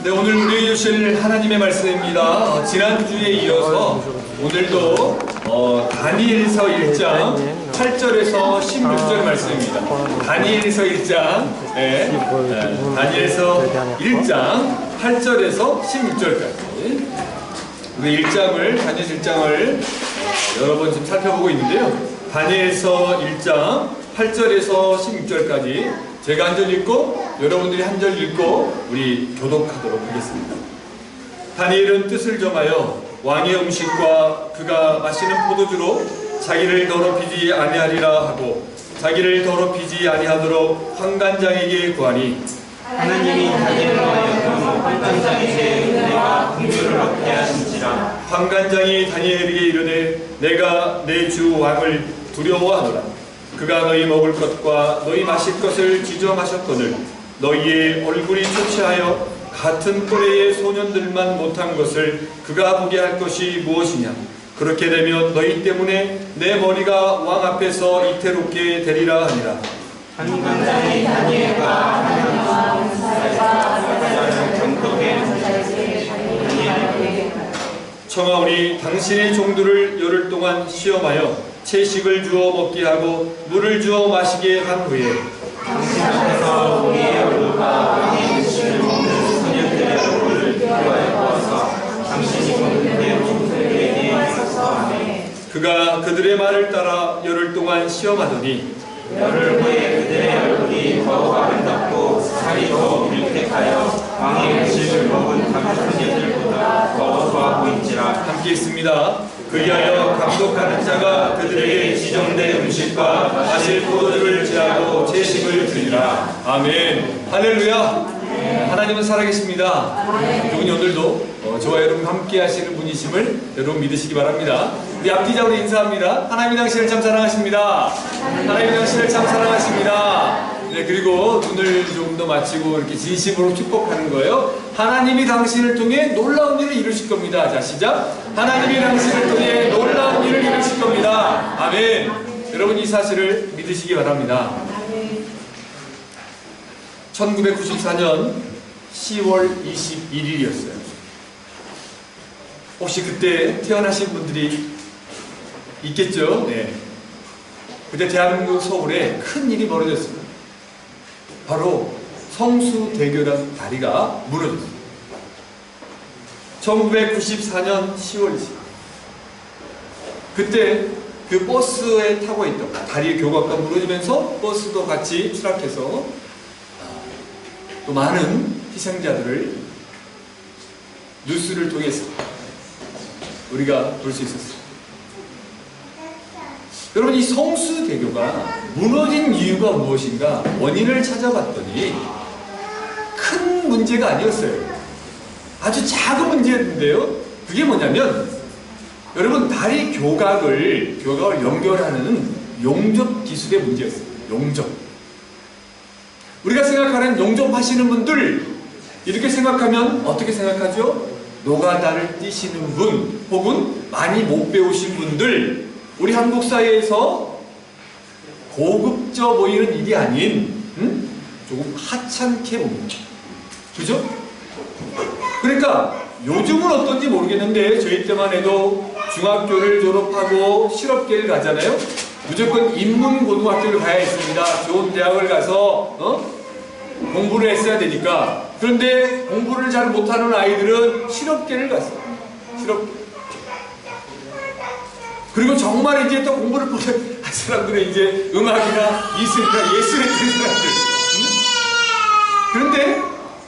네, 오늘 우리에게 주실 하나님의 말씀입니다. 지난주에 이어서 오늘도 다니엘서 1장 8절에서 16절 말씀입니다. 다니엘서 1장 다니엘서 1장 8절에서 16절까지 우리 다니엘 1장을 여러 번 지금 살펴보고 있는데요. 다니엘서 1장 8절에서 16절까지 제가 한 절 읽고 여러분들이 한 절 읽고 우리 교독하도록 하겠습니다. 다니엘은 뜻을 정하여 왕의 음식과 그가 마시는 포도주로 자기를 더럽히지 아니하리라 하고 자기를 더럽히지 아니하도록 환관장에게 구하니 하나님이 다니엘로 하여금 환관장에게 은혜와 긍휼을 얻게 하신지라. 환관장이 다니엘에게 이르되 내가 내 주 왕을 두려워하노라. 그가 너희 먹을 것과 너희 마실 것을 지정하셨거늘 너희의 얼굴이 초췌하여 같은 또래의 소년들만 못한 것을 그가 보게 할 것이 무엇이냐. 그렇게 되면 너희 때문에 내 머리가 왕 앞에서 이태롭게 되리라 하니라. 환관장이 다니엘과 하나님과 사자를 경독해 다니엘에게 청하오니 당신의 종들을 열흘 동안 시험하여 채식을 주어 먹게 하고 물을 주어 마시게 한 후에 당신 앞에서 우리의 얼굴과 왕의 음식을 먹는 소년들의 얼굴을 비교하여 보아서 당신이 먹는 종들에게 있어서 하네. 그가 그들의 말을 따라 열흘 동안 시험하더니 열흘 후에 그들의 얼굴이 더욱 아름답고 살이 더욱 밀택하여 왕의 음식을 먹은 다른 소년들보다 더 좋아 보인지라. 함께 있습니다. 그리하여 감독하는 자가 그들에게 지정된 음식과 마실 포도주를 취하고 채식을 주리라. 아멘. 할렐루야. 하나님은 살아계십니다. 그분이 오늘도 저와 여러분 함께 하시는 분이심을 여러분 믿으시기 바랍니다. 우리 앞뒤자로 인사합니다. 하나님이 당신을 참 사랑하십니다. 하나님이 당신을 참 사랑하십니다. 네, 그리고 눈을 좀 더 맞추고 이렇게 진심으로 축복하는 거예요. 하나님이 당신을 통해 놀라운 일을 이루실 겁니다. 자, 시작. 하나님이 당신을 통해 놀라운 일을 이루실 겁니다. 아멘. 여러분 이 사실을 믿으시기 바랍니다. 1994년 10월 21일이었어요. 혹시 그때 태어나신 분들이 있겠죠? 네. 그때 대한민국 서울에 큰 일이 벌어졌습니다. 바로 성수대교라는 다리가 무너졌습니다. 1994년 10월 20일. 그때 그 버스에 타고 있던 다리의 교각과 무너지면서 버스도 같이 추락해서 또 많은 희생자들을 뉴스를 통해서 우리가 볼 수 있었어요. 여러분 이 성수대교가 무너진 이유가 무엇인가 원인을 찾아봤더니 큰 문제가 아니었어요. 아주 작은 문제였는데요. 그게 뭐냐면 여러분 다리 교각을 연결하는 용접 기술의 문제였어요. 용접. 우리가 생각하는 용접하시는 분들 이렇게 생각하면 어떻게 생각하죠? 노가다를 뛰시는 분 혹은 많이 못 배우신 분들 우리 한국 사회에서 고급져 보이는 일이 아닌 조금 하찮게 봅니다. 그죠? 그러니까 요즘은 어떤지 모르겠는데 저희 때만 해도 중학교를 졸업하고 실업계를 가잖아요. 무조건 인문고등학교를 가야 했습니다. 좋은 대학을 가서 공부를 했어야 되니까. 그런데 공부를 잘 못하는 아이들은 실업계를 갔어요. 실업계. 그리고 정말 이제 또 공부를 못한 사람들은 이제 음악이나 미술이나 예술에 있는 사람들.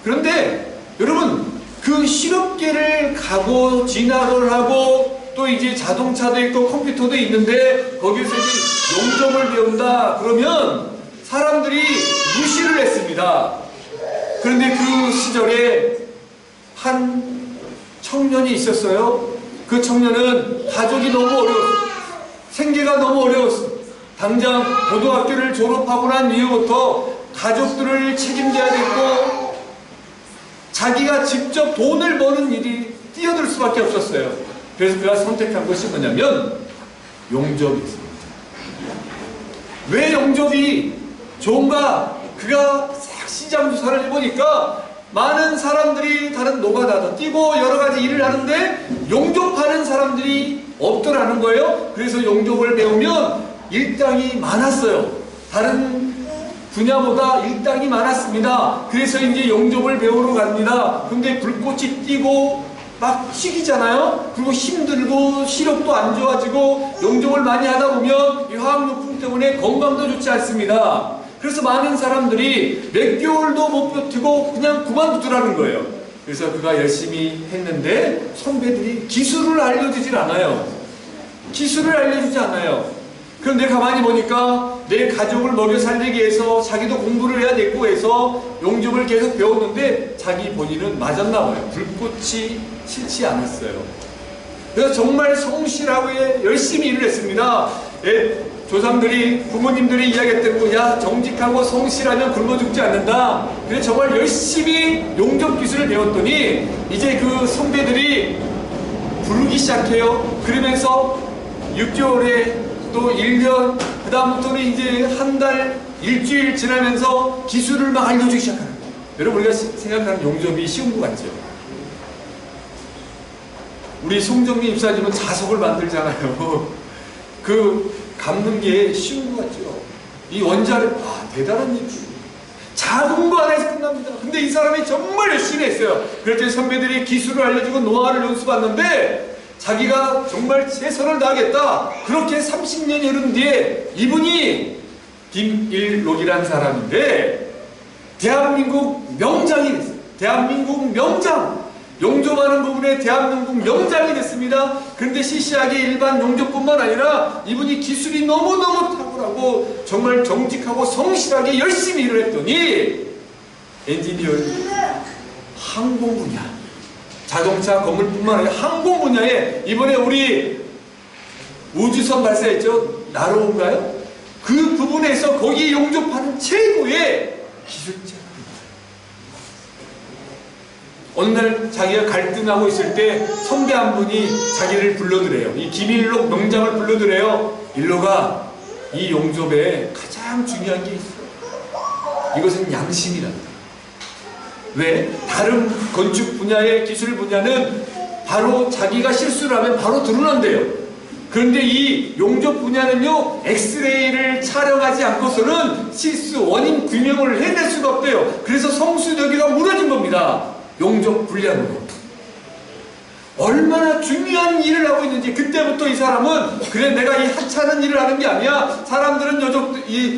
그런데 여러분 그 실업계를 가고 진학을 하고 또 이제 자동차도 있고 컴퓨터도 있는데 거기서 이제 용접을 배운다 그러면 사람들이 무시를 했습니다. 그런데 그 시절에 한 청년이 있었어요. 그 청년은 가족이 너무 어려웠어요. 생계가 너무 어려웠어요. 당장 고등학교를 졸업하고 난 이후부터 가족들을 책임져야 됐고 자기가 직접 돈을 버는 일이 뛰어들 수밖에 없었어요. 그래서 그가 선택한 것이 뭐냐면 용접이었습니다. 왜 용접이 좋은가? 그가 싹 시장 조사를 해보니까 많은 사람들이 다른 노가다도 뛰고 여러 가지 일을 하는데 용접하는 사람들이 없더라는 거예요. 그래서 용접을 배우면 일당이 많았어요. 다른 분야보다 일당이 많았습니다. 그래서 이제 용접을 배우러 갑니다. 근데 불꽃이 띄고 막 식이잖아요. 그리고 힘들고 시력도 안 좋아지고 용접을 많이 하다 보면 이 화학용품 때문에 건강도 좋지 않습니다. 그래서 많은 사람들이 몇 개월도 못 버티고 그냥 그만두더라는 거예요. 그래서 그가 열심히 했는데 선배들이 기술을 알려주질 않아요. 기술을 알려주지 않아요. 그런데 가만히 보니까 내 가족을 먹여 살리기 위해서 자기도 공부를 해야 되고 해서 용접을 계속 배웠는데 자기 본인은 맞았나 봐요. 불꽃이 싫지 않았어요. 그래서 정말 성실하게 열심히 일을 했습니다. 조상들이, 부모님들이 이야기했던 야, 정직하고 성실하면 굶어 죽지 않는다. 그래서 정말 열심히 용접 기술을 배웠더니 이제 그 선배들이 부르기 시작해요. 그러면서 6개월에 또 1년, 그 다음부터는 이제 한 달, 일주일 지나면서 기술을 막 알려주기 시작하는 거예요. 여러분, 우리가 생각하는 용접이 쉬운 것 같죠? 우리 송정민 입사님은 자석을 만들잖아요. 그 감는 게 쉬운 것 같죠? 이 원자를, 대단한 일. 작은 거 하나에서 끝납니다. 근데 이 사람이 정말 열심히 했어요. 그랬더니 선배들이 기술을 알려주고 노하우를 연수받는데 자기가 정말 최선을 다하겠다. 그렇게 30년이 흐른 뒤에 이분이 김일록이라는 사람인데 대한민국 명장이 됐어요. 대한민국 명장. 용접하는 부분에 대한민국 명장이 됐습니다. 그런데 시시하게 일반 용접뿐만 아니라 이분이 기술이 너무너무 탁월하고 정말 정직하고 성실하게 열심히 일을 했더니 엔지니어, 항공 분야, 자동차, 건물뿐만 아니라 항공 분야에 이번에 우리 우주선 발사했죠? 나로인가요? 그 부분에서 거기 용접하는 최고의 기술자입니다. 어느 날 자기가 갈등하고 있을 때 선배 한 분이 자기를 불러드래요. 이 김일록 명장을 불러드래요. 일록아, 이 용접에 가장 중요한 게 있어. 이것은 양심이란다. 왜? 다른 건축 분야의 기술 분야는 바로 자기가 실수를 하면 바로 드러난대요. 그런데 이 용접 분야는요, 엑스레이를 촬영하지 않고서는 실수, 원인 규명을 해낼 수가 없대요. 그래서 성수대교가 무너진 겁니다. 용접 불량으로. 얼마나 중요한 일을 하고 있는지. 그때부터 이 사람은 그래, 내가 이 하찮은 일을 하는 게 아니야. 사람들은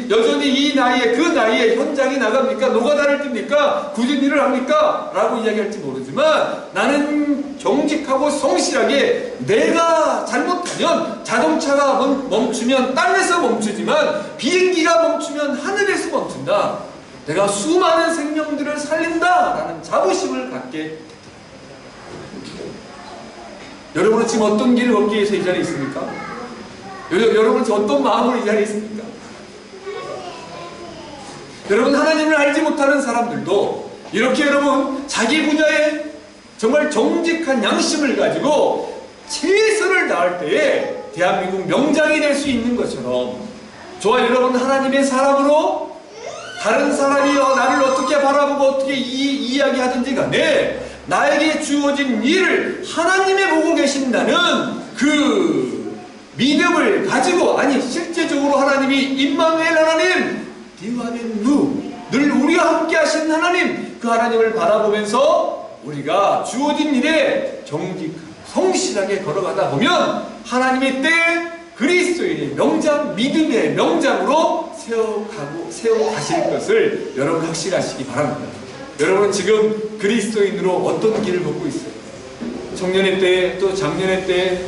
여전히 이 나이에, 그 나이에 현장에 나갑니까? 노가다를 띱니까? 굳은 일을 합니까? 라고 이야기할지 모르지만 나는 정직하고 성실하게, 내가 잘못하면 자동차가 멈추면 땅에서 멈추지만 비행기가 멈추면 하늘에서 멈춘다. 내가 수많은 생명들을 살린다라는 자부심을 갖게 됐다. 여러분은 지금 어떤 길을 걷기 위해서 이 자리에 있습니까? 여러분은 지금 어떤 마음으로 이 자리에 있습니까? 여러분, 하나님을 알지 못하는 사람들도 이렇게 여러분 자기 분야에 정말 정직한 양심을 가지고 최선을 다할 때에 대한민국 명장이 될 수 있는 것처럼, 저와 여러분 하나님의 사람으로 다른 사람이 나를 어떻게 바라보고 어떻게 이야기하든지 간에 나에게 주어진 일을 하나님이 보고 계신다는 그 믿음을 가지고, 아니 실제적으로 하나님이 임마누엘 하나님, 디와넨누, 늘 우리와 함께 하신 하나님, 그 하나님을 바라보면서 우리가 주어진 일에 정직하고 성실하게 걸어가다 보면 하나님의 때에 그리스도인의 명장, 믿음의 명장으로 세워가실 것을 여러분 확신하시기 바랍니다. 여러분 지금 그리스도인으로 어떤 길을 걷고 있어요? 청년의 때, 또 작년의 때,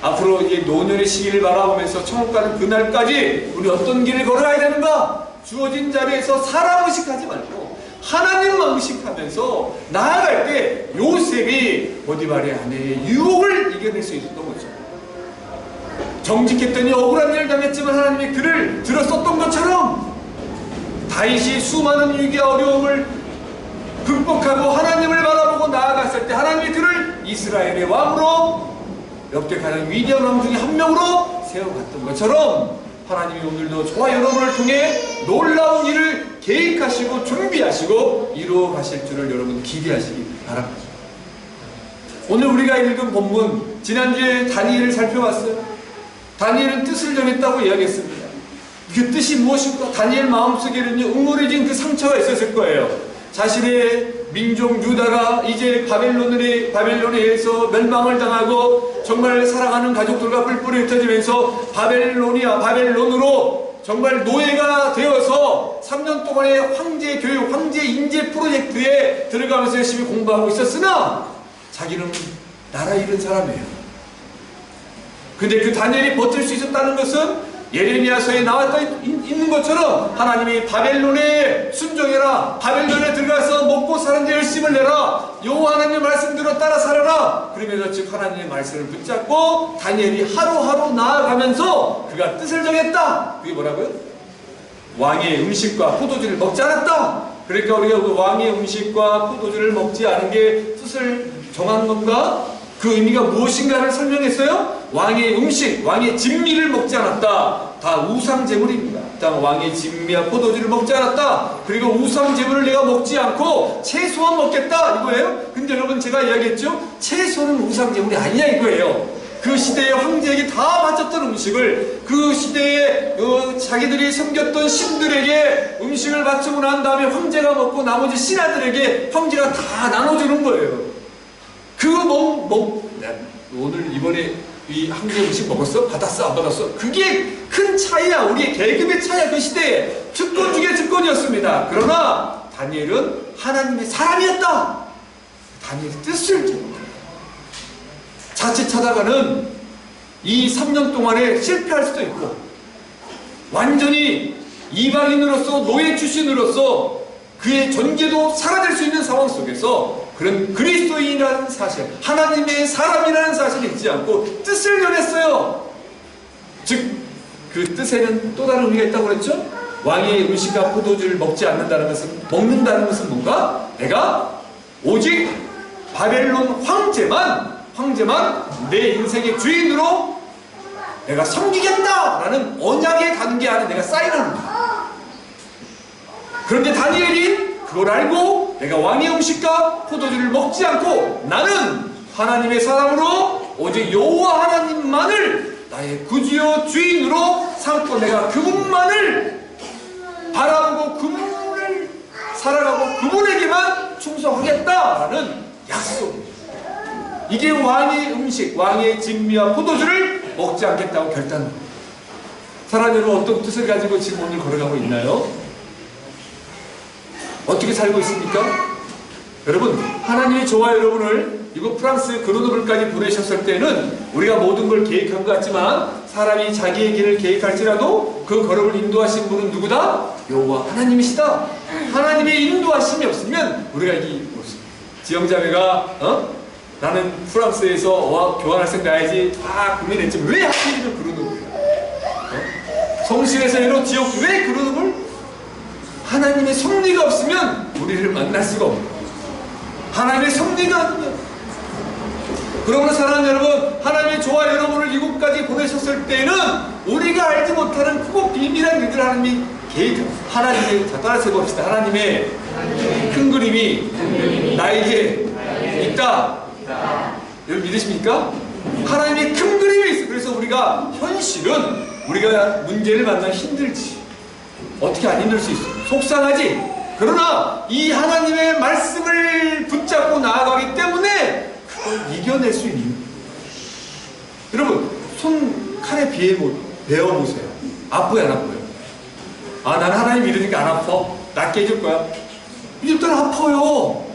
앞으로 이 노년의 시기를 바라보면서 천국 가는 그날까지 우리 어떤 길을 걸어가야 되는가? 주어진 자리에서 사람 의식하지 말고 하나님만 의식하면서 나아갈 때 요셉이 보디발의 아내의 유혹을 이겨낼 수 있었던 거죠. 정직했더니 억울한 일을 당했지만 하나님이 그를 들었었던 것처럼 다윗이 수많은 위기와 어려움을 극복하고 하나님을 바라보고 나아갔을 때 하나님이 그를 이스라엘의 왕으로 역대하는 위대한 왕 중에 한 명으로 세워갔던 것처럼 하나님이 오늘도 저와 여러분을 통해 놀라운 일을 계획하시고 준비하시고 이루어 가실 줄을 여러분 기대하시기 바랍니다. 오늘 우리가 읽은 본문, 지난주에 다니엘을 살펴봤어요. 다니엘은 뜻을 정했다고 이야기했습니다. 그 뜻이 무엇일까? 다니엘 마음속에는요, 응어려진 그 상처가 있었을 거예요. 자신의 민족 유다가 이제 바벨론에 의해서 멸망을 당하고 정말 사랑하는 가족들과 뿔뿔이 흩어지면서 바벨론으로 정말 노예가 되어서 3년 동안의 황제 교육, 황제 인재 프로젝트에 들어가면서 열심히 공부하고 있었으나 자기는 나라 잃은 사람이에요. 근데 그 다니엘이 버틸 수 있었다는 것은 예레미야서에 나와 있는 것처럼 하나님이 바벨론에 순종해라, 바벨론에 들어가서 먹고 사는데 열심을 내라, 여호와 하나님의 말씀대로 따라 살아라. 그러면서 즉 하나님의 말씀을 붙잡고 다니엘이 하루하루 나아가면서 그가 뜻을 정했다. 그게 뭐라고요? 왕의 음식과 포도주를 먹지 않았다. 그러니까 우리가 그 왕의 음식과 포도주를 먹지 않은 게 뜻을 정한 건가? 그 의미가 무엇인가를 설명했어요. 왕의 음식, 왕의 진미를 먹지 않았다. 다 우상제물입니다. 왕의 진미와 포도주를 먹지 않았다. 그리고 우상제물을 내가 먹지 않고 채소만 먹겠다 이거예요. 근데 여러분 제가 이야기했죠. 채소는 우상제물이 아니냐 이거예요. 그 시대의 황제에게 다 바쳤던 음식을 그 시대에 자기들이 섬겼던 신들에게 음식을 바치고 난 다음에 황제가 먹고 나머지 신하들에게 황제가 다 나눠주는 거예요. 오늘 이번에 이 황제 음식 먹었어? 받았어? 안 받았어? 그게 큰 차이야. 우리의 계급의 차이야. 그 시대에 특권 중에 특권이었습니다. 그러나 다니엘은 하나님의 사람이었다. 다니엘의 뜻을 자칫하다가는 이 3년 동안에 실패할 수도 있고 완전히 이방인으로서 노예 출신으로서 그의 존재도 사라질 수 있는 상황 속에서 그런 그리스도인이라는 사실, 하나님의 사람이라는 사실을 잊지 않고 뜻을 전했어요. 즉, 그 뜻에는 또 다른 의미가 있다고 그랬죠? 왕의 음식과 포도주를 먹지 않는다는 것은, 먹는다는 것은 뭔가? 내가 오직 바벨론 황제만 내 인생의 주인으로 내가 섬기겠다라는 언약에 관계 안에 내가 사인하는 거야. 그런데 다니엘이 그걸 알고 내가 왕의 음식과 포도주를 먹지 않고 나는 하나님의 사람으로 오직 여호와 하나님만을 나의 구주요 주인으로 삼고 내가 그분만을 바라보고 그분을 살아가고 그분에게만 충성하겠다라는 약속입니다. 이게 왕의 음식, 왕의 진미와 포도주를 먹지 않겠다고 결단합니다. 사랑하는 여러분, 어떤 뜻을 가지고 지금 오늘 걸어가고 있나요? 어떻게 살고 있습니까? 여러분, 하나님이 저와 여러분을 이곳 프랑스 그로노블까지 보내셨을 때는 우리가 모든 걸 계획한 것 같지만 사람이 자기의 길을 계획할지라도 그 걸음을 인도하신 분은 누구다? 여호와 하나님이시다. 하나님의 인도하심이 없으면 우리가 지영자매가 나는 프랑스에서 교환학생 가야지 다 고민했지만 왜 하필이면 그로노블이야? 성실에서 이런 지역 왜 그로노블? 하나님의 섭리가 없으면 우리를 만날 수가 없는 거예요. 하나님의 섭리가 아니면. 그러므로 사랑하는 여러분, 하나님이 저와 여러분을 이곳까지 보내셨을 때는 우리가 알지 못하는 크고 비밀한 일들 하나님이 하나님의, 자 따라서 해봅시다. 하나님의 큰 그림이 나에게 있다. 여러분 믿으십니까? 하나님의 큰 그림이 있어요. 그래서 우리가 현실은 우리가 문제를 만나면 힘들지. 어떻게 안 힘들 수 있어? 속상하지? 그러나 이 하나님의 말씀을 붙잡고 나아가기 때문에 그걸 이겨낼 수 있는. 여러분, 손 칼에 베어보세요. 아파요, 안 아파요? 아, 난 하나님 믿으니까 안 아파. 낫게 해줄 거야. 일단 아파요.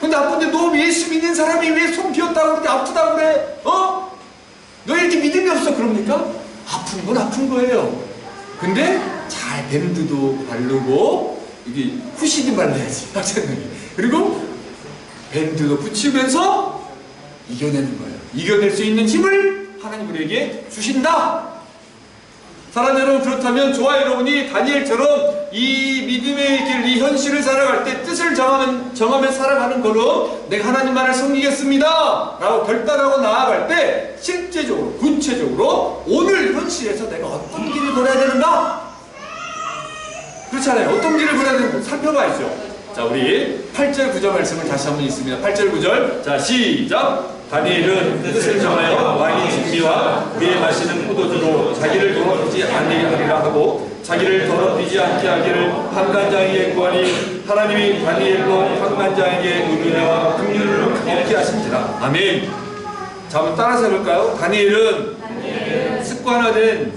근데 아픈데 너 예수 믿는 사람이 왜 손 비었다고 그렇게 아프다고 그래? 너 이렇게 믿음이 없어. 그럽니까? 아픈 건 아픈 거예요. 근데 잘 밴드도 바르고 이게 후시딘 발라야지. 그리고 밴드도 붙이면서 이겨내는 거예요. 이겨낼 수 있는 힘을 하나님 우리에게 주신다. 사랑하는 여러분, 그렇다면 저와 여러분이 다니엘처럼 이 믿음의 길, 이 현실을 살아갈 때 뜻을 정하며 살아가는 거로 내가 하나님만을 섬기겠습니다 라고 결단하고 나아갈 때 실제적으로, 구체적으로 오늘 현실에서 내가 어떤 길을 걸어야 되는가? 그렇잖아요. 어떤 길을 걸어야 되는가 살펴봐야죠. 자, 우리 8절 9절 말씀을 다시 한번 읽습니다. 8절 9절. 자, 시작. 다니엘은 뜻을 정하여 와인 진미와 그에 마시는 포도주로 자기를 더럽히지 않게 하리라 하고 자기를 더럽히지 않게 하기를 환관장에게 구하니 하나님이 다니엘로 환관장에게 은혜와 긍휼을 얻게 하신지라. 아멘. 자, 한번 따라서 해볼까요? 다니엘은 습관화된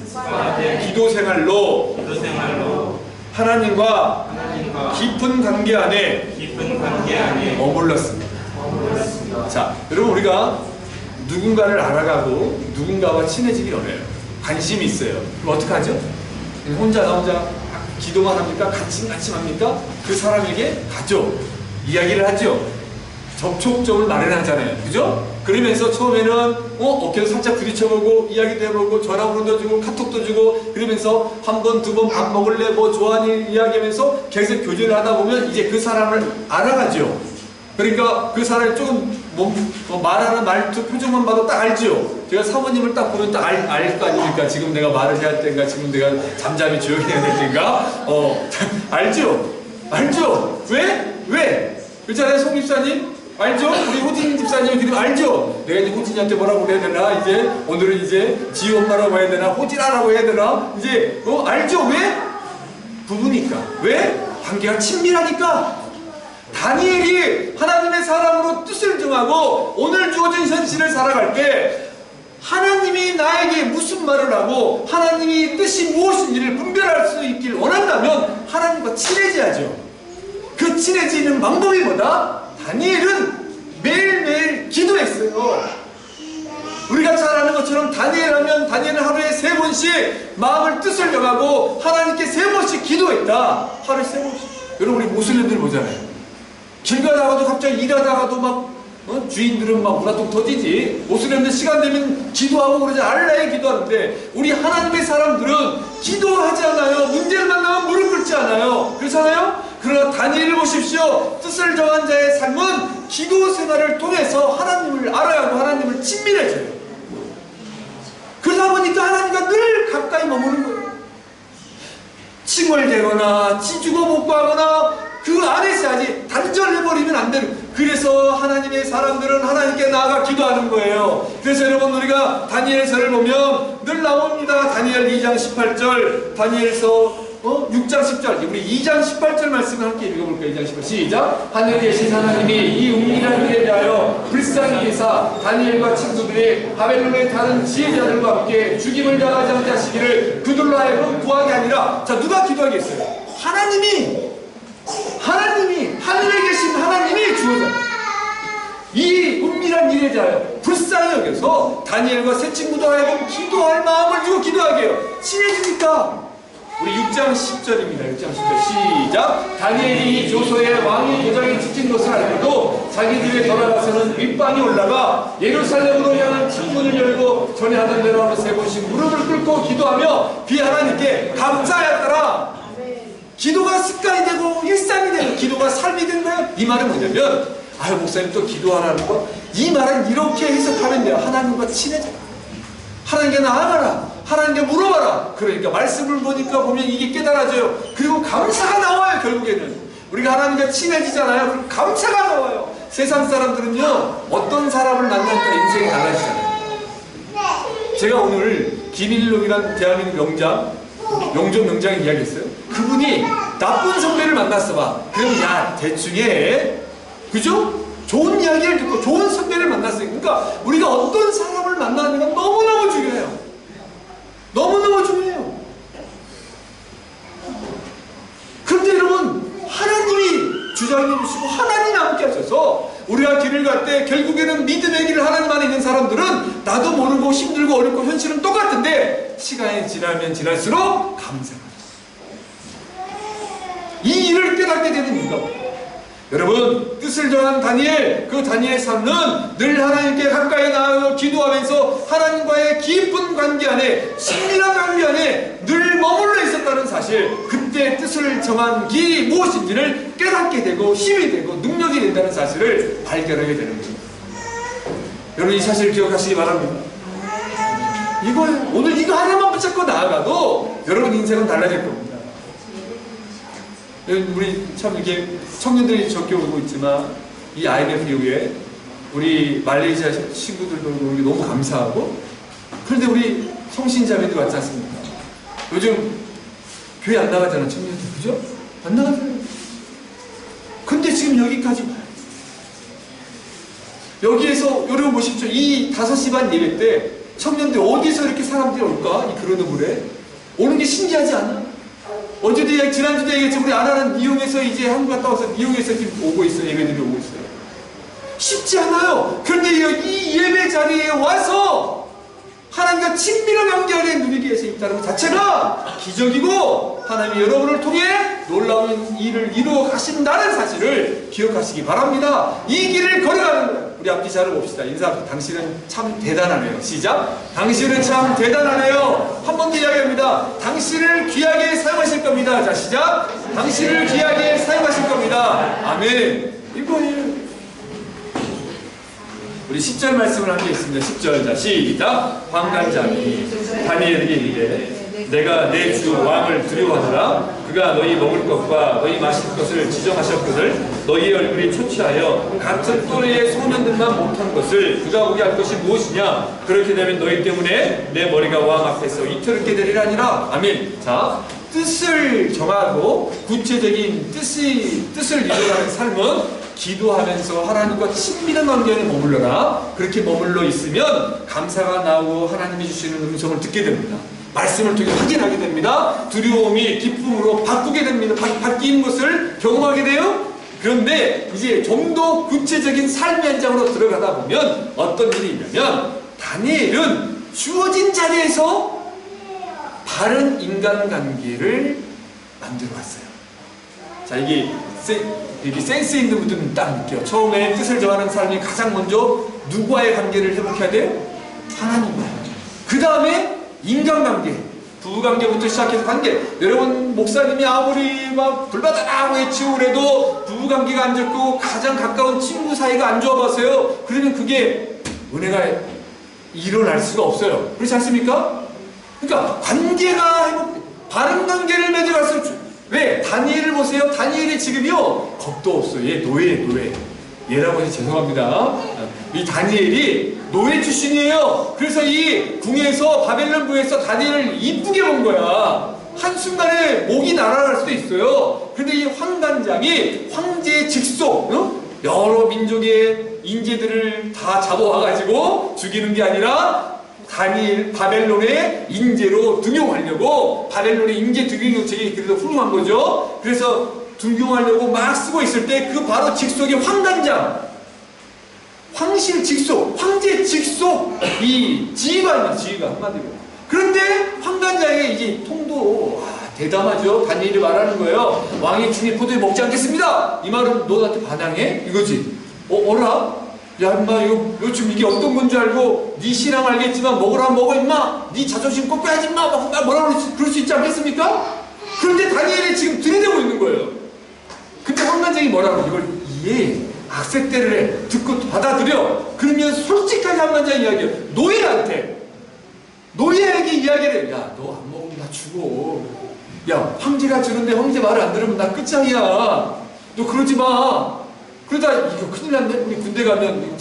기도 생활로 하나님과 깊은 관계 안에 머물렀습니다. 자, 여러분, 우리가 누군가를 알아가고 누군가와 친해지기 어려워요. 관심이 있어요. 그럼 어떡하죠? 혼자 기도만 합니까? 같이 합니까? 그 사람에게 가죠. 이야기를 하죠. 접촉점을 마련하잖아요. 그죠? 그러면서 처음에는 어깨도 살짝 부딪혀보고 이야기도 해보고 전화번호도 주고 카톡도 주고 그러면서 한 번, 두 번 밥 먹을래 뭐 좋아하니 이야기하면서 계속 교제를 하다 보면 이제 그 사람을 알아가죠. 그러니까 그 사람이 조금 말하는 말투 표정만 봐도 딱 알죠. 제가 사모님을 딱 보면 딱 알 거 아닙니까? 지금 내가 말을 해야 할 때인가, 지금 내가 잠잠히 조용히 해야 될 때인가? 알죠? 왜? 그렇잖아요, 송 집사님? 알죠? 우리 호진 집사님 그리고 알죠? 내가 이제 호진이한테 뭐라고 해야 되나? 이제 오늘은 이제 지우 엄마라고 해야 되나? 호진아라고 해야 되나? 이제 알죠? 왜? 부부니까. 왜? 관계가 친밀하니까. 다니엘이 하나님의 사람으로 뜻을 정하고 오늘 주어진 현실을 살아갈 때 하나님이 나에게 무슨 말을 하고 하나님이 뜻이 무엇인지를 분별할 수 있길 원한다면 하나님과 친해져야죠. 그 친해지는 방법이 뭐다? 다니엘은 매일매일 기도했어요. 우리가 잘 아는 것처럼 다니엘은 하루에 3번씩 마음을 뜻을 정하고 하나님께 3번씩 기도했다. 하루에 3번씩. 여러분, 우리 모슬림들 보잖아요. 길 가다가도 갑자기 일하다가도 막 주인들은 막 우라통 터지지. 모슬림들 시간 되면 기도하고 그러지. 알라에 기도하는데 우리 하나님의 사람들은 기도하지 않아요. 문제를 만나면 무릎 꿇지 않아요. 그렇잖아요? 그러나 다니엘을 보십시오. 뜻을 정한 자의 삶은 기도 생활을 통해서 하나님을 알아가고 하나님을 친밀해져요. 그러다 보니까 하나님과 늘 가까이 머무는 거예요. 칭얼대거나 지주고 복구하거나 그 안에서 아직 단절해버리면 안 되는. 그래서 하나님의 사람들은 하나님께 나아가 기도하는 거예요. 그래서 여러분, 우리가 다니엘서를 보면 늘 나옵니다. 다니엘 2장 18절, 다니엘서 6장 10절. 우리 2장 18절 말씀을 함께 읽어볼까요? 2장 18절 시작. 하늘에 계신 하나님이 이 은밀한 일에 대하여 불쌍히 계사 다니엘과 친구들이 바벨론의 다른 지혜자들과 함께 죽임을 당하지 않게 하시기를 그들로 하여금 구하게 아니라. 자, 누가 기도하겠어요? 하나님이 하늘에 계신 하나님이 주어져. 이 은밀한 일에 대하여 불쌍히 여겨서 다니엘과 세 친구도 하여금 기도할 마음을 주고 기도하게 해요. 친해지니까. 우리 6장 10절입니다. 6장 10절 시작. 다니엘이 조서의 왕의 도장에 찍힌 것을 알고도 자기 집에 돌아가서는 윗방에 올라가 예루살렘으로 향한 창문을 열고 전에 하던 대로 하루 3번씩 무릎을 꿇고 기도하며 비 하나님께 감사하였더라. 기도가 습관이 되고 일상이 되고 기도가 삶이 된 거예요. 이 말은 뭐냐면, 아유 목사님 또 기도하라는 거? 이 말은 이렇게 해석하면 돼요. 하나님과 친해져라. 하나님께 나아가라. 하나님께 물어봐라. 그러니까 말씀을 보면 이게 깨달아져요. 그리고 감사가 나와요. 결국에는 우리가 하나님과 친해지잖아요. 그럼 감사가 나와요. 세상 사람들은요, 어떤 사람을 만나니까 인생이 달라지잖아요. 제가 오늘 김일롱이라는 대한민국 명장을 이야기했어요. 그분이 나쁜 선배를 만났어 봐. 그럼 야 대충 해. 그죠? 좋은 이야기를 듣고 좋은 선배를 만났어요. 그러니까 우리가 어떤 사람을 만나는가 너무너무 중요해요. 너무너무 중요해요. 그런데 여러분, 하나님이 주장해 주시고 하나님이 함께 하셔서 우리가 길을 갈 때 결국에는 믿음의 길을 하나님 안에 있는 사람들은 나도 모르고 힘들고 어렵고 현실은 똑같은데 시간이 지나면 지날수록 감사합니다. 이 일을 깨닫게 되는 이유가 여러분, 뜻을 정한 다니엘, 그 다니엘 삶은 늘 하나님께 가까이 나아가 기도하면서 하나님과의 깊은 관계 안에, 친밀한 관계 안에 늘 머물러 있었다는 사실, 그때 뜻을 정한 길이 무엇인지를 깨닫게 되고 힘이 되고 능력이 된다는 사실을 발견하게 되는 겁니다. 여러분, 이 사실을 기억하시기 바랍니다. 이거예요. 오늘 이거 하나만 붙잡고 나아가도 여러분 인생은 달라질 겁니다. 우리 참 이렇게 청년들이 적게 오고 있지만 이 IMF 이후에 우리 말레이시아 친구들도 우리 너무 감사하고, 그런데 우리 성신자매들 왔지 않습니까? 요즘 교회 안 나가잖아, 청년들. 그죠? 안 나가잖아요. 근데 지금 여기까지 와요. 여기에서 여러분 보십시오. 이 5시 반 예배 때 청년들 어디서 이렇게 사람들이 올까? 이 그런 우물에 오는 게 신기하지 않아? 어제도 지난주도 얘기했지. 우리 아나는 니용에서 이제 한국 갔다 와서 니용에서 지금 오고 있어요. 예배들이 오고 있어요. 쉽지 않아요. 그런데 이 예배 자리에 와서 하나님과 친밀한 관계 안에 누리게 해서 있다는 것 자체가 기적이고, 하나님이 여러분을 통해 놀라운 일을 이루어 가신다는 사실을 기억하시기 바랍니다. 이 길을 걸어가는 거예요. 우리 앞뒤 자를 봅시다. 인사합시다. 당신은 참 대단하네요. 시작. 당신은 참 대단하네요. 한 번 더 이야기합니다. 당신을 귀하게 사용하실 겁니다. 자, 시작. 당신을 귀하게 사용하실 겁니다. 아멘. 이거예요. 우리 10절 말씀을 함께 있습니다. 10절. 자, 시작. 환관장이 다니엘에게 이르되 내가 내 주 왕을 두려워하노라. 그가 너희 먹을 것과 너희 마실 것을 지정하셨거늘 너희 얼굴이 초췌하여 같은 또래의 소년들만 못한 것을 그가 보게 할 것이 무엇이냐. 그렇게 되면 너희 때문에 내 머리가 왕 앞에서 이틀게 되리라니라. 아멘. 자, 뜻을 정하고 구체적인 뜻을 이루어가는 삶은 기도하면서 하나님과 친밀한 관계에 머물러라. 그렇게 머물러 있으면 감사가 나오고 하나님이 주시는 음성을 듣게 됩니다. 말씀을 통해 확인하게 됩니다. 두려움이 기쁨으로 바꾸게 됩니다. 바뀐 것을 경험하게 돼요. 그런데 이제 좀 더 구체적인 삶의 현장으로 들어가다 보면 어떤 일이 있냐면, 다니엘은 주어진 자리에서 바른 인간관계를 만들어 왔어요. 자, 이게 센스 있는 분들은 딱 느껴요. 처음에 뜻을 정하는 사람이 가장 먼저 누구와의 관계를 회복해야 돼요? 하나님과. 그 다음에 인간관계, 부부관계부터 시작해서 관계. 여러분, 목사님이 아무리 막 불바다라고 외치고 그래도 부부관계가 안 좋고 가장 가까운 친구 사이가 안 좋아 보세요. 그러면 그게 은혜가 일어날 수가 없어요. 그렇지 않습니까? 그러니까 관계가 회복, 바른 관계를 맺어갈수록. 왜? 다니엘을 보세요. 다니엘이 지금요, 겁도 없어. 얘 노예. 얘라고 해서 죄송합니다. 이 다니엘이 노예 출신이에요. 그래서 이 궁에서, 바벨론 궁에서 다니엘을 이쁘게 본 거야. 한순간에 목이 날아갈 수도 있어요. 근데 이 환관장이 황제의 직속, 여러 민족의 인재들을 다 잡아와가지고 죽이는 게 아니라 다니엘 바벨론의 인재로 등용하려고, 바벨론의 인재 등용 요책이 그래도 훌륭한 거죠. 그래서 등용하려고 막 쓰고 있을 때 그 바로 직속이 환관장, 황실 직속, 황제 직속, 이 지휘관입니다. 지휘관 한마디로. 그런데 환관장의 이제 통도 대담하죠. 다니엘이 말하는 거예요. 왕이 중에 포도에 먹지 않겠습니다. 이 말은 너한테 반항해? 이거지. 어라? 야, 임마, 이거 지금 이게 어떤 건지 알고, 네 신앙 알겠지만 먹으라 먹어, 임마. 네 자존심 꺾어야지, 임마. 뭐라 그럴 수 있지 않겠습니까? 그런데 다니엘이 지금 들이대고 있는 거예요. 근데 환관장이 뭐라고? 이걸 이해, 악색대를 해. 듣고 받아들여. 그러면 솔직하게 환관장이 이야기해요. 노예에게 이야기를 해. 야, 너 안 먹으면 나 죽어. 야, 황제가 주는데 황제 말을 안 들으면 나 끝장이야. 너 그러지 마. 그러다 이거 큰일 났네. 우리 군대 가면,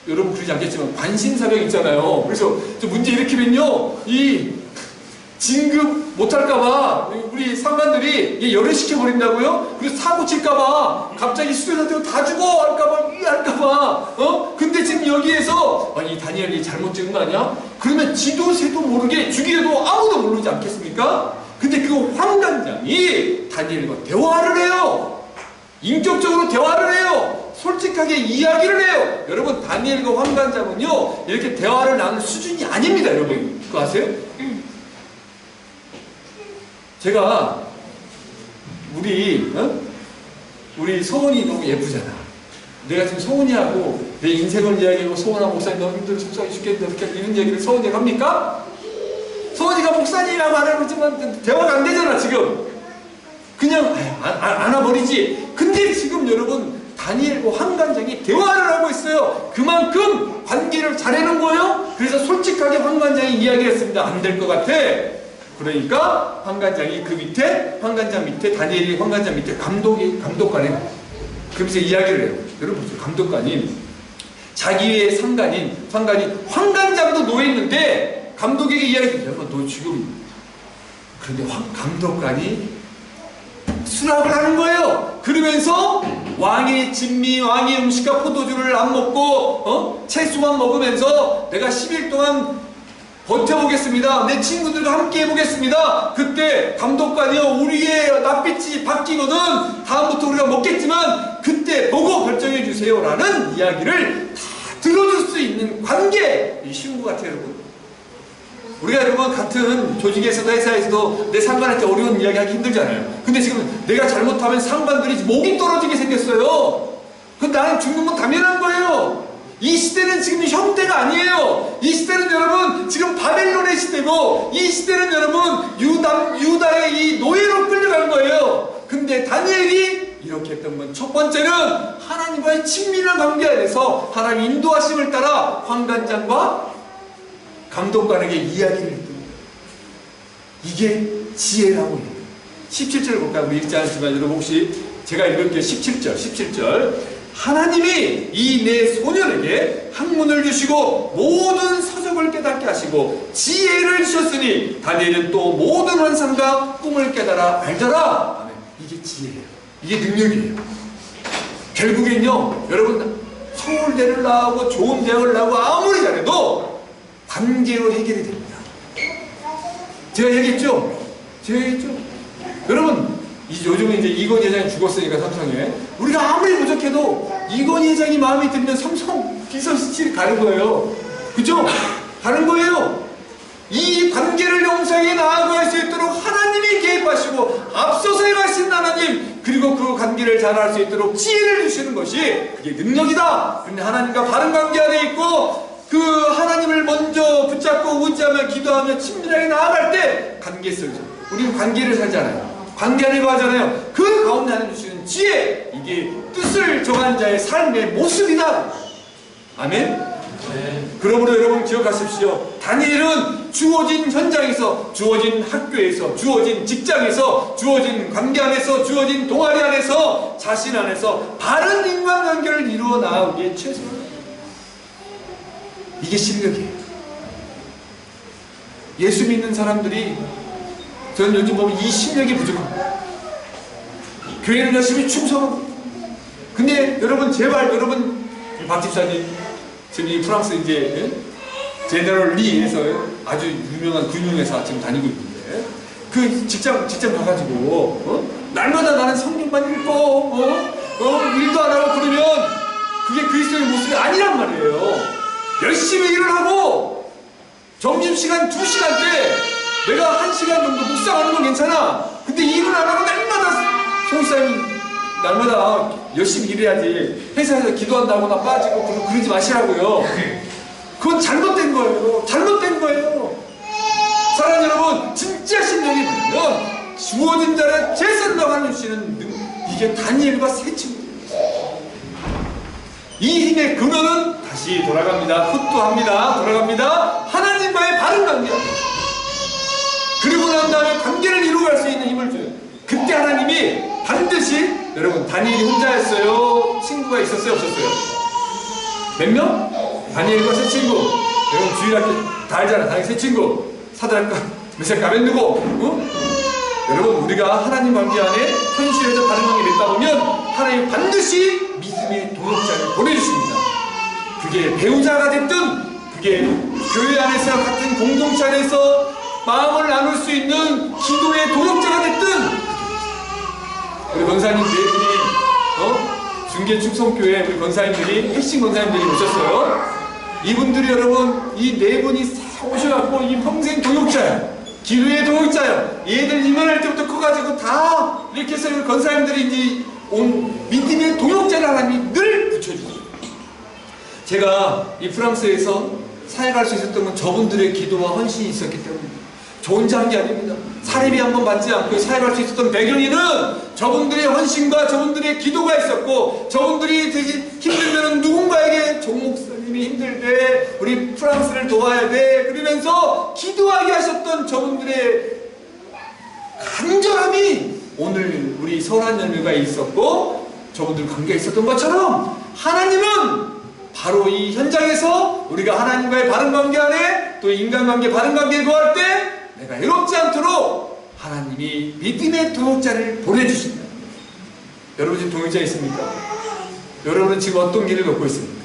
여러분 그러지 않겠지만 관심사격 있잖아요. 그래서 저 문제 일으키면요, 이 진급 못할까봐 우리 상관들이 열애시켜 버린다고요. 그래서 사고 칠까봐, 갑자기 수도사들 다 죽어 할까봐. 근데 지금 여기에서 이 다니엘이 잘못 찍은 거 아니야? 그러면 지도 새도 모르게 죽이려도 아무도 모르지 않겠습니까? 근데 그 환관장이 다니엘과 대화를 해요. 인격적으로 대화를 해요. 솔직하게 이야기를 해요. 여러분, 다니엘과 환관장은요, 이렇게 대화를 나눌 수준이 아닙니다. 여러분, 그거 아세요? 제가 우리 우리 소원이 너무 예쁘잖아. 내가 지금 소원이하고 내 인생을 이야기하고 소원하고 목사님 너무 힘들어 속상해 죽겠는데 어떻게 이런 얘기를 소원이가 합니까? 소원이가 목사님이라고 안 하고 있지만 대화가 안 되잖아 지금. 그냥 안아버리지. 근데 지금 여러분 다니엘과 환관장이 대화를 하고 있어요. 그만큼 관계를 잘해놓은 거예요. 그래서 솔직하게 환관장이 이야기를 했습니다. 안 될 것 같아. 그러니까 환관장이 그 밑에 환관장 밑에 다니엘이 환관장 밑에 감독관이 그러면서 이야기를 해요. 여러분 보세요. 감독관이 자기의 상관이 환관장도 놓였는데 감독에게 이야기해요. 여러분 너 지금 그런데 감독관이 수락을 하는 거예요. 그러면서 왕의 진미, 왕의 음식과 포도주를 안 먹고 채소만 먹으면서 내가 10일 동안 버텨보겠습니다. 내 친구들과 함께 해보겠습니다. 그때 감독관이요 우리의 낯빛이 바뀌거든 다음부터 우리가 먹겠지만 그때 보고 결정해 주세요 라는 이야기를 다 들어줄 수 있는 관계. 이 쉬운 것 같아요 여러분. 우리가 여러분 같은 조직에서도 회사에서도 내 상관한테 어려운 이야기 하기 힘들잖아요. 근데 지금 내가 잘못하면 상관들이 목이 떨어지게 생겼어요. 그건 나는 죽는 건 당연한 거예요. 이 시대는 지금 형태가 아니에요. 이 시대는 여러분 지금 바벨론의 시대고 이 시대는 여러분 유다의 이 노예로 끌려간 거예요. 근데 다니엘이 이렇게 했던 건 첫 번째는 하나님과의 친밀한 관계 안에서 하나님 인도하심을 따라 환관장과 감독관에게 이야기를 했던 거예요. 이게 지혜라고 해요. 17절을 볼까요? 우리 읽지 않았지만 여러분 혹시 제가 읽을게요. 17절 하나님이 이 내 소년에게 학문을 주시고 모든 서적을 깨닫게 하시고 지혜를 주셨으니 다니엘은 또 모든 환상과 꿈을 깨달아 알더라. 아멘. 이게 지혜예요. 이게 능력이에요. 결국엔요 여러분 서울대를 나오고 좋은 대학을 나오고 아무리 잘해도 관계로 해결이 됩니다. 제가 얘기했죠? 여러분 요즘은 이제 이건희 회장이 죽었으니까 삼성에 우리가 아무리 부족해도 이건희 회장이 마음에 들면 삼성 비서실이 가는 거예요. 그죠? 가는 거예요. 이 관계를 영상에 나아갈 수 있도록 하나님이 개입하시고 앞서서 해가신 하나님 그리고 그 관계를 잘할 수 있도록 지혜를 주시는 것이 그게 능력이다. 그런데 하나님과 바른 관계 안에 있고 그 하나님을 먼저 붙잡고 의지하며 기도하며 친밀하게 나아갈 때 관계 속에서 우리는 관계를 살잖아요. 관계 안에 거하잖아요. 그 가운데 하나님 주시는 지혜 이게 뜻을 정한 자의 삶의 모습이다. 아멘. 그러므로 여러분 기억하십시오. 다니엘은 주어진 현장에서 주어진 학교에서 주어진 직장에서 주어진 관계 안에서 주어진 동아리 안에서 자신 안에서 바른 인간관계를 이루어 나가기에 최선을 이게 실력이에요. 예수 믿는 사람들이 저는 요즘 보면 이 실력이 부족합니다. 교회는 열심히 충성하고 근데 여러분 제발 여러분 박 집사님 지금 이 프랑스 이제 제너럴 리에서 아주 유명한 금융회사 지금 다니고 있는데 그 직장 가가지고 날마다 나는 성경만 읽고 일도 안 하고 그러면 그게 그리스도의 모습이 아니란 말이에요. 열심히 일을 하고 점심시간 2시간 때 내가 1시간 정도 묵상하는 건 괜찮아. 근데 일을 안 하고 날마다 성사님 날마다 열심히 일해야지 회사에서 기도한다거나 빠지고 그러지 마시라고요. 그건 잘못된 거예요. 사랑하는 여러분 진짜 신령이 뭐냐면 주어진 자를 제선으로 하는 주시는 이게 다니엘과 세 친구입니다. 이 힘의 근원은 다시 돌아갑니다. 돌아갑니다. 하나님과의 바른 관계. 그리고 난 다음에 관계를 이루어갈 수 있는 힘을 줘요. 그때 하나님이 반드시 여러분 다니엘이 혼자였어요? 친구가 있었어요? 없었어요? 몇 명? 다니엘과 세 친구. 여러분 주일학교 다 알잖아. 다니엘 세 친구. 사드락과 메삭과 아벤느고. 여러분 우리가 하나님 관계 안에 현실에서 바른 관계를 맺다 보면 하나님 반드시 믿음의 동역자를 보내주십니다. 그게 배우자가 됐든 그게 교회 안에서 같은 공동체 안에서 마음을 나눌 수 있는 기도의 동역자가 됐든 우리 권사님 네 분이 중계축성교회 우리 권사님들이 핵심 권사님들이 오셨어요. 이분들이 여러분 이 네 분이 오셔갖고 이 평생 동역자야. 기도의 동역자야. 얘들 이만할 때부터 커가지고 다 이렇게 해서 권사님들이 이제 온 믿음의 동역자를 하나님이 늘 붙여주십니다. 제가 이 프랑스에서 사역할 수 있었던 건 저분들의 기도와 헌신이 있었기 때문입니다. 저 혼자 한 게 아닙니다. 사례비 한 번 받지 않고 사역할 수 있었던 배경에는 저분들의 헌신과 저분들의 기도가 있었고, 저분들이 되게 힘들면 누군가에게 종 목사님이 힘들대, 우리 프랑스를 도와야 돼 그러면서 기도하게 하셨던 저분들의 간절함이 오늘 우리 설한열매가 있었고 저분들 관계가 있었던 것처럼, 하나님은 바로 이 현장에서 우리가 하나님과의 바른 관계 안에 또 인간관계 바른 관계에 거할 때 내가 외롭지 않도록 하나님이 믿음의 동역자를 보내주신다. 여러분 지금 동역자 있습니까? 여러분은 지금 어떤 길을 걷고 있습니까?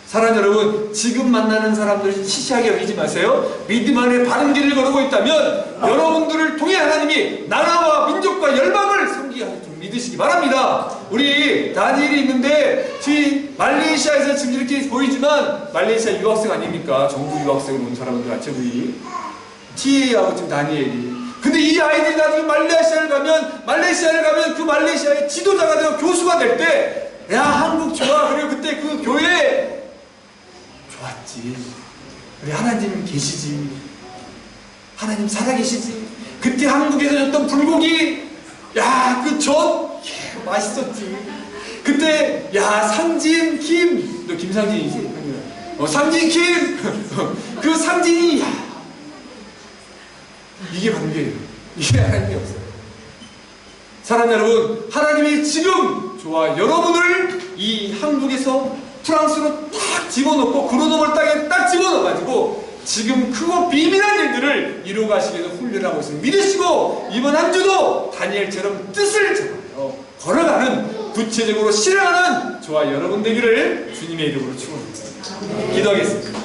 사랑하는 여러분, 지금 만나는 사람들 시시하게 여기지 마세요. 믿음 안에 바른 길을 걸고 있다면 여러분들을 통해 하나님이 나라와 민족과 열방을 섬기게 하는 줄 믿으시기 바랍니다. 우리 다니엘이 있는데 지금 말레이시아에서 지금 이렇게 보이지만 말레이시아 유학생 아닙니까? 정부 유학생으로 온 사람들 같이 우리 TA하고 지금 다니엘이. 근데 이 아이들이 나중에 말레이시아를 가면 그 말레이시아의 지도자가 되고 교수가 될 때, 야 한국 좋아. 그리고 그때 그 교회 좋았지. 우리 하나님 계시지. 하나님 살아계시지. 그때 한국에서 줬던 불고기, 야 그 전 맛있었지. 그때 야 상진 김, 너 김상진이지? 상진 김 그 상진이, 야 이게 관계예요. 이게 하나님이 없어요. 사랑하는 여러분, 하나님이 지금 저와 여러분을 이 한국에서 프랑스로 딱 집어넣고 그로놈을 땅에 딱 집어넣어가지고 지금 크고 비밀한 일들을 이루어가시기 위해서 훈련하고 있습니다. 믿으시고 이번 한 주도 다니엘처럼 뜻을 정하여 걸어가는, 구체적으로 실행하는 저와 여러분 되기를 주님의 이름으로 축원합니다. 기도하겠습니다.